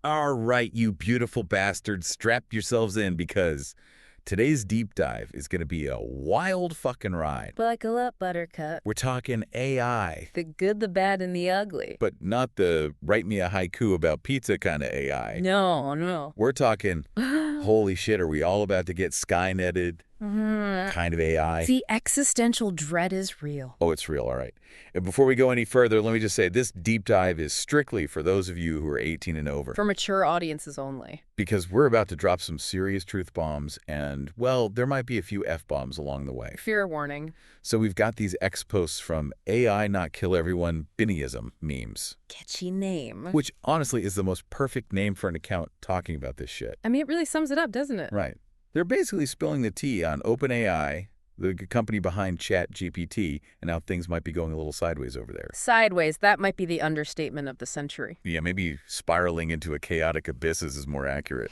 All right, you beautiful bastards, strap yourselves in because today's deep dive is going to be a wild fucking ride. Buckle up, Buttercup. We're talking AI, The good, the bad, and the ugly. but not the write me a haiku about pizza kind of AI. No, no. We're talking, holy shit, are we all about to get Skynetted kind of AI? See, existential dread is real. Oh, it's real, all right. And before we go any further, let me just say this deep dive is strictly for those of you who are 18 and over. For mature audiences only. Because we're about to drop some serious truth bombs and, well, there might be a few F-bombs along the way. Fear warning. So we've got these X posts from AI Not Kill Everyone Binnyism memes. Catchy name. Which honestly is the most perfect name for an account talking about this shit. I mean, it really sums it up, doesn't it? Right. They're basically spilling the tea on OpenAI, the company behind ChatGPT, and how things might be going a little sideways over there. Sideways, that might be the understatement of the century. Yeah, maybe spiraling into a chaotic abysses is more accurate.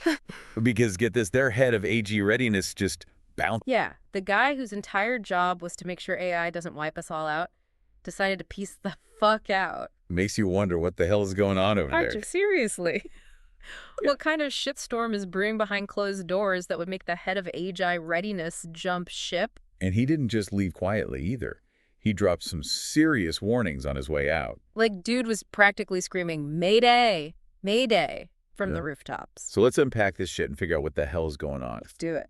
Because, get this, their head of AGI Readiness just bounced. Yeah, the guy whose entire job was to make sure AI doesn't wipe us all out decided to piece the fuck out. Makes you wonder what the hell is going on over there. Seriously. What kind of shitstorm is brewing behind closed doors that would make the head of AGI Readiness jump ship? And he didn't just leave quietly either. He dropped some serious warnings on his way out. Like, dude was practically screaming, Mayday! Mayday! from the rooftops. So let's unpack this shit and figure out what the hell is going on. Let's do it.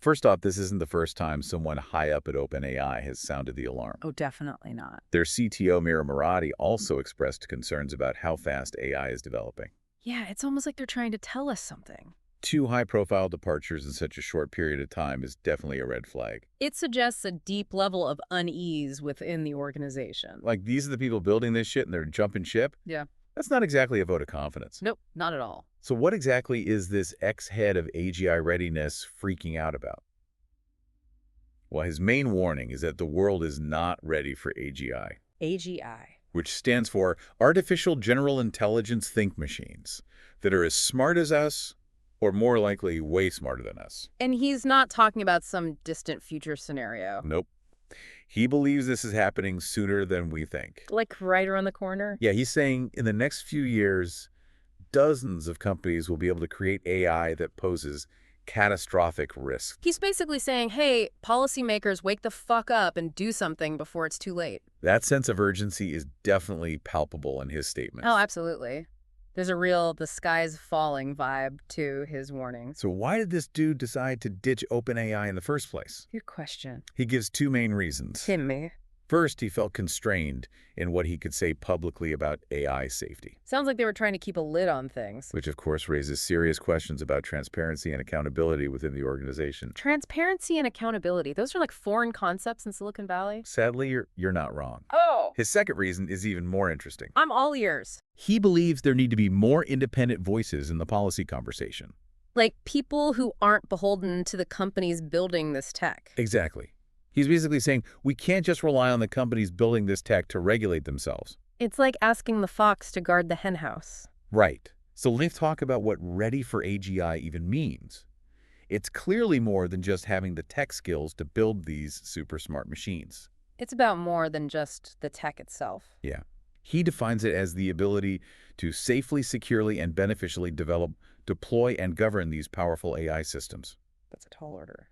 First off, this isn't the first time someone high up at OpenAI has sounded the alarm. Oh, definitely not. Their CTO, Mira Murati, also expressed concerns about how fast AI is developing. Yeah, it's almost like they're trying to tell us something. 2 high-profile departures in such a short period of time is definitely a red flag. It suggests a deep level of unease within the organization. Like, these are the people building this shit and they're jumping ship? Yeah. That's not exactly a vote of confidence. Nope, not at all. So what exactly is this ex-head of AGI Readiness freaking out about? Well, his main warning is that the world is not ready for AGI. AGI. Which stands for Artificial General Intelligence Think Machines, that are as smart as us, or more likely way smarter than us. And he's not talking about some distant future scenario. Nope. He believes this is happening sooner than we think. Like right around the corner? Yeah, he's saying in the next few years, dozens of companies will be able to create AI that poses catastrophic risk. He's basically saying, hey, policymakers, wake the fuck up and do something before it's too late. That sense of urgency is definitely palpable in his statements. Oh, absolutely. There's a real the sky's falling vibe to his warning. So why did this dude decide to ditch OpenAI in the first place? Good question. He gives 2 main reasons. Hit me. First, he felt constrained in what he could say publicly about AI safety. Sounds like they were trying to keep a lid on things. Which, of course, raises serious questions about transparency and accountability within the organization. Transparency and accountability, those are like foreign concepts in Silicon Valley. Sadly, you're not wrong. Oh! His second reason is even more interesting. I'm all ears. He believes there need to be more independent voices in the policy conversation. Like people who aren't beholden to the companies building this tech. Exactly. He's basically saying we can't just rely on the companies building this tech to regulate themselves. It's like asking the fox to guard the henhouse. Right. So let's talk about what ready for AGI even means. It's clearly more than just having the tech skills to build these super smart machines. It's about more than just the tech itself. Yeah. He defines it as the ability to safely, securely, and beneficially develop, deploy, and govern these powerful AI systems. That's a tall order.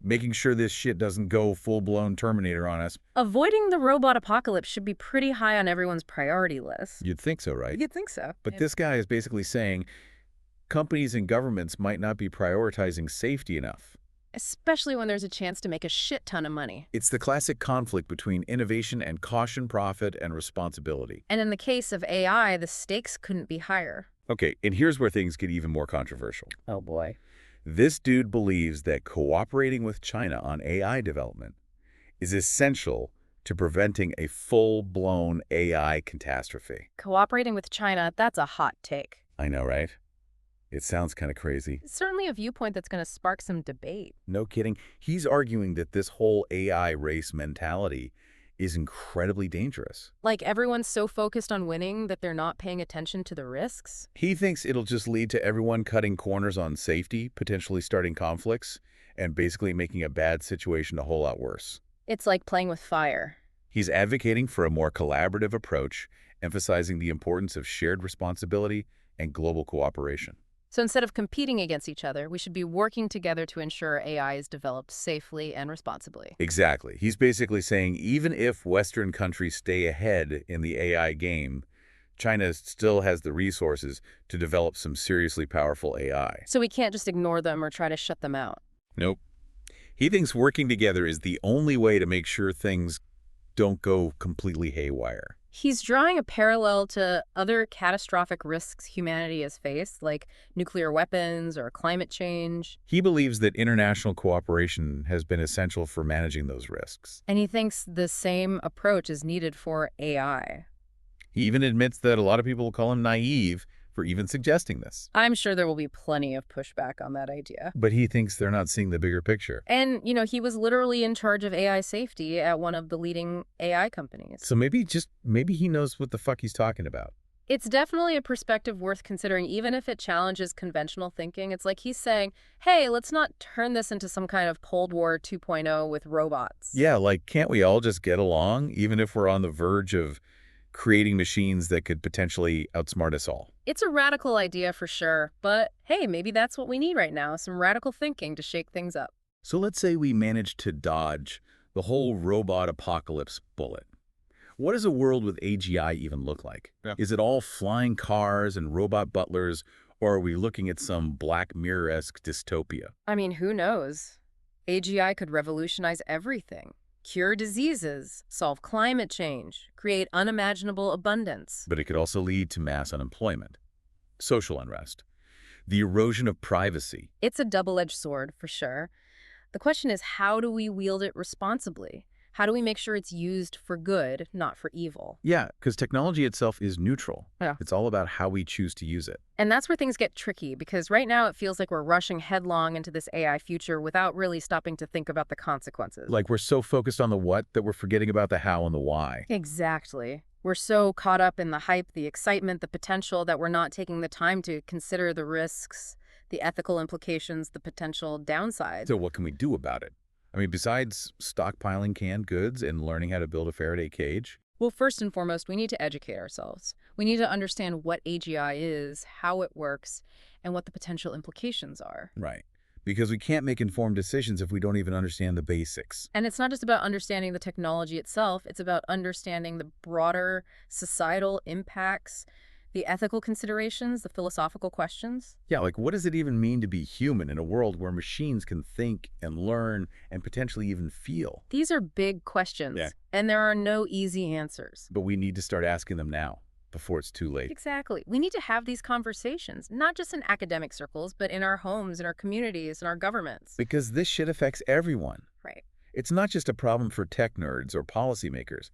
Making sure this shit doesn't go full-blown Terminator on us. Avoiding the robot apocalypse should be pretty high on everyone's priority list. You'd think so, right? You'd think so. But this guy is basically saying companies and governments might not be prioritizing safety enough. Especially when there's a chance to make a shit ton of money. It's the classic conflict between innovation and caution, profit, and responsibility. And in the case of AI, the stakes couldn't be higher. Okay, and here's where things get even more controversial. Oh boy. This dude believes that cooperating with China on AI development is essential to preventing a full-blown AI catastrophe. Cooperating with China, that's a hot take. I know, right? It sounds kind of crazy. It's certainly a viewpoint that's going to spark some debate. No kidding. He's arguing that this whole AI race mentality is incredibly dangerous. Like everyone's so focused on winning that they're not paying attention to the risks? He thinks it'll just lead to everyone cutting corners on safety, potentially starting conflicts, and basically making a bad situation a whole lot worse. It's like playing with fire. He's advocating for a more collaborative approach, emphasizing the importance of shared responsibility and global cooperation. So instead of competing against each other, we should be working together to ensure AI is developed safely and responsibly. Exactly. He's basically saying even if Western countries stay ahead in the AI game, China still has the resources to develop some seriously powerful AI. So we can't just ignore them or try to shut them out. Nope. He thinks working together is the only way to make sure things don't go completely haywire. He's drawing a parallel to other catastrophic risks humanity has faced, like nuclear weapons or climate change. He believes that international cooperation has been essential for managing those risks. And he thinks the same approach is needed for AI. He even admits that a lot of people will call him naive for even suggesting this. I'm sure there will be plenty of pushback on that idea. But he thinks they're not seeing the bigger picture. And, he was literally in charge of AI safety at one of the leading AI companies. So maybe he knows what the fuck he's talking about. It's definitely a perspective worth considering, even if it challenges conventional thinking. It's like he's saying, hey, let's not turn this into some kind of Cold War 2.0 with robots. Yeah, like, can't we all just get along, even if we're on the verge of creating machines that could potentially outsmart us all? It's a radical idea for sure, but hey, maybe that's what we need right now, some radical thinking to shake things up. So let's say we manage to dodge the whole robot apocalypse bullet. What does a world with AGI even look like? Yeah. Is it all flying cars and robot butlers, or are we looking at some Black Mirror-esque dystopia? I mean, who knows? AGI could revolutionize everything. Cure diseases, solve climate change, create unimaginable abundance. But it could also lead to mass unemployment, social unrest, the erosion of privacy. It's a double-edged sword, for sure. The question is, how do we wield it responsibly? How do we make sure it's used for good, not for evil? Yeah, because technology itself is neutral. Yeah. It's all about how we choose to use it. And that's where things get tricky, because right now it feels like we're rushing headlong into this AI future without really stopping to think about the consequences. Like we're so focused on the what that we're forgetting about the how and the why. Exactly. We're so caught up in the hype, the excitement, the potential that we're not taking the time to consider the risks, the ethical implications, the potential downsides. So what can we do about it? I mean, besides stockpiling canned goods and learning how to build a Faraday cage? Well, first and foremost, we need to educate ourselves. We need to understand what AGI is, how it works, and what the potential implications are. Right. Because we can't make informed decisions if we don't even understand the basics. And it's not just about understanding the technology itself, it's about understanding the broader societal impacts, the ethical considerations, the philosophical questions. Yeah, like what does it even mean to be human in a world where machines can think and learn and potentially even feel? These are big questions, Yeah. and there are no easy answers. But we need to start asking them now, before it's too late. Exactly. We need to have these conversations, not just in academic circles, but in our homes, in our communities, in our governments. Because this shit affects everyone. Right. It's not just a problem for tech nerds or policymakers.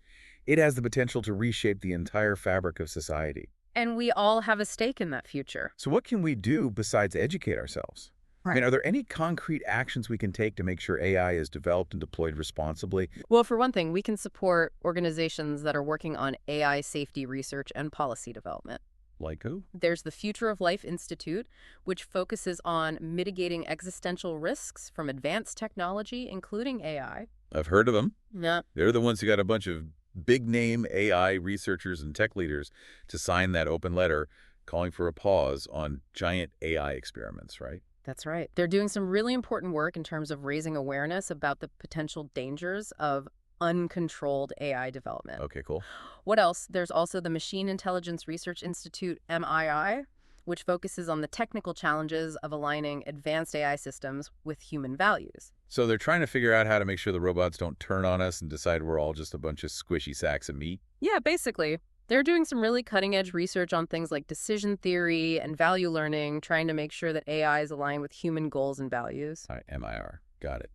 It has the potential to reshape the entire fabric of society. And we all have a stake in that future. So what can we do besides educate ourselves? I mean, Right. are there any concrete actions we can take to make sure AI is developed and deployed responsibly? Well, for one thing, we can support organizations that are working on AI safety research and policy development. Like who? There's the Future of Life Institute, which focuses on mitigating existential risks from advanced technology, including AI. I've heard of them. Yeah. They're the ones who got a bunch of big-name AI researchers and tech leaders to sign that open letter calling for a pause on giant AI experiments, right? That's right. They're doing some really important work in terms of raising awareness about the potential dangers of uncontrolled AI development. Okay, cool. What else? There's also the Machine Intelligence Research Institute, MII, which focuses on the technical challenges of aligning advanced AI systems with human values. So they're trying to figure out how to make sure the robots don't turn on us and decide we're all just a bunch of squishy sacks of meat. Yeah, basically. They're doing some really cutting-edge research on things like decision theory and value learning, trying to make sure that AI is aligned with human goals and values. All right, MIR. Got it.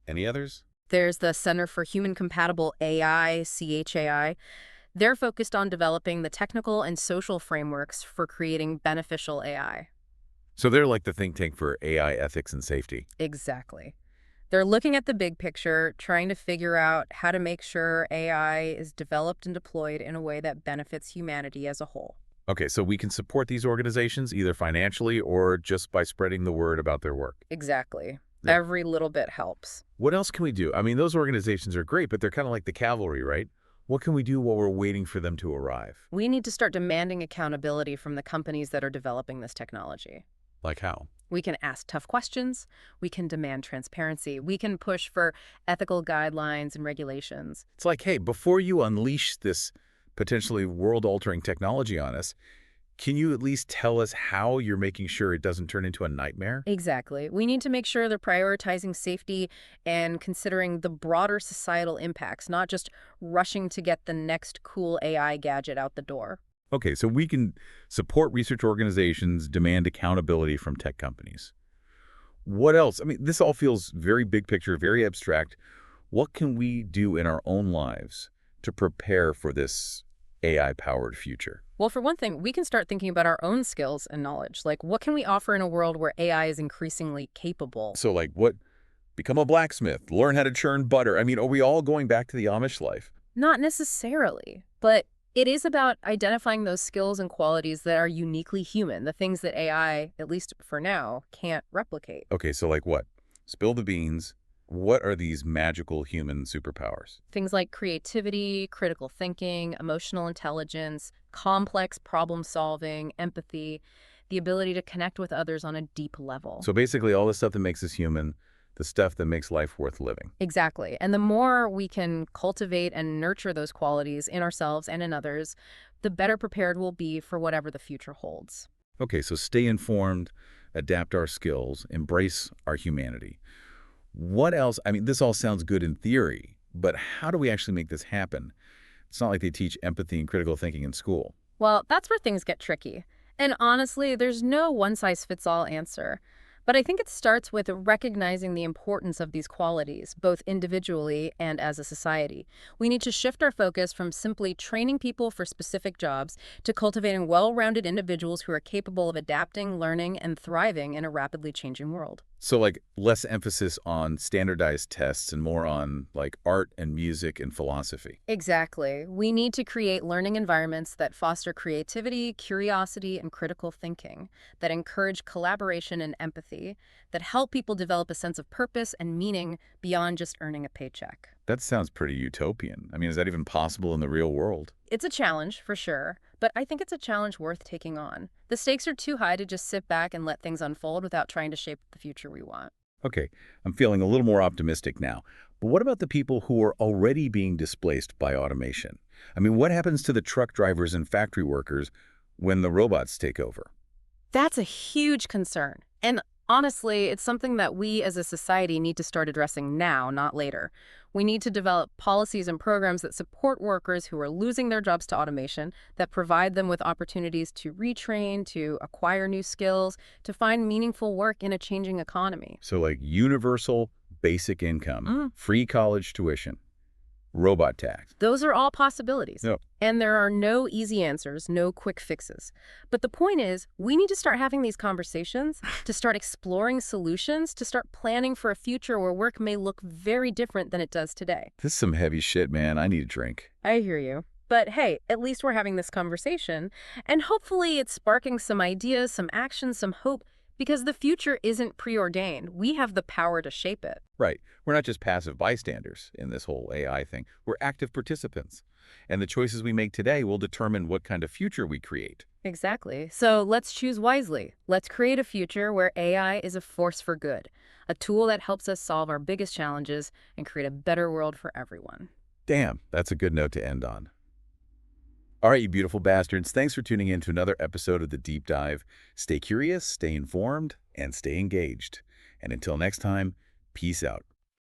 Any others? There's the Center for Human Compatible AI, CHAI. They're focused on developing the technical and social frameworks for creating beneficial AI. So they're like the think tank for AI ethics and safety. Exactly. They're looking at the big picture, trying to figure out how to make sure AI is developed and deployed in a way that benefits humanity as a whole. Okay, so we can support these organizations either financially or just by spreading the word about their work. Exactly. Yeah. Every little bit helps. What else can we do? I mean, those organizations are great, but they're kind of like the cavalry, right? What can we do while we're waiting for them to arrive? We need to start demanding accountability from the companies that are developing this technology. Like how? We can ask tough questions. We can demand transparency. We can push for ethical guidelines and regulations. It's like, hey, before you unleash this potentially world-altering technology on us, can you at least tell us how you're making sure it doesn't turn into a nightmare? Exactly. We need to make sure they're prioritizing safety and considering the broader societal impacts, not just rushing to get the next cool AI gadget out the door. Okay, so we can support research organizations, demand accountability from tech companies. What else? I mean, this all feels very big picture, very abstract. What can we do in our own lives to prepare for this AI-powered future? Well, for one thing, we can start thinking about our own skills and knowledge. Like, what can we offer in a world where AI is increasingly capable? So, like, what? Become a blacksmith, learn how to churn butter. I mean, are we all going back to the Amish life? Not necessarily, but it is about identifying those skills and qualities that are uniquely human, the things that AI, at least for now, can't replicate. Okay, so like what? Spill the beans. What are these magical human superpowers? Things like creativity, critical thinking, emotional intelligence, complex problem solving, empathy, the ability to connect with others on a deep level. So basically all the stuff that makes us human, the stuff that makes life worth living. Exactly. And the more we can cultivate and nurture those qualities in ourselves and in others, the better prepared we'll be for whatever the future holds. Okay, so stay informed, adapt our skills, embrace our humanity. What else? I mean, this all sounds good in theory, but how do we actually make this happen? It's not like they teach empathy and critical thinking in school. Well, that's where things get tricky. And honestly, there's no one-size-fits-all answer. But I think it starts with recognizing the importance of these qualities, both individually and as a society. We need to shift our focus from simply training people for specific jobs to cultivating well-rounded individuals who are capable of adapting, learning, and thriving in a rapidly changing world. So like less emphasis on standardized tests and more on like art and music and philosophy. Exactly. We need to create learning environments that foster creativity, curiosity, and critical thinking, that encourage collaboration and empathy, that help people develop a sense of purpose and meaning beyond just earning a paycheck. That sounds pretty utopian. I mean, is that even possible in the real world? It's a challenge, for sure, but I think it's a challenge worth taking on. The stakes are too high to just sit back and let things unfold without trying to shape the future we want. Okay, I'm feeling a little more optimistic now. But what about the people who are already being displaced by automation? I mean, what happens to the truck drivers and factory workers when the robots take over? That's a huge concern. And honestly, it's something that we as a society need to start addressing now, not later. We need to develop policies and programs that support workers who are losing their jobs to automation, that provide them with opportunities to retrain, to acquire new skills, to find meaningful work in a changing economy. So like universal basic income, free college tuition, robot tax. Those are all possibilities. Yep. And there are no easy answers, no quick fixes. But the point is, we need to start having these conversations, to start exploring solutions, to start planning for a future where work may look very different than it does today. This is some heavy shit, man. I need a drink. I hear you. But hey, at least we're having this conversation, and hopefully it's sparking some ideas, some action, some hope, because the future isn't preordained. We have the power to shape it. Right. We're not just passive bystanders in this whole AI thing. We're active participants. And the choices we make today will determine what kind of future we create. Exactly. So let's choose wisely. Let's create a future where AI is a force for good, a tool that helps us solve our biggest challenges and create a better world for everyone. Damn, that's a good note to end on. All right, you beautiful bastards. Thanks for tuning in to another episode of The Deep Dive. Stay curious, stay informed, and stay engaged. And until next time, peace out.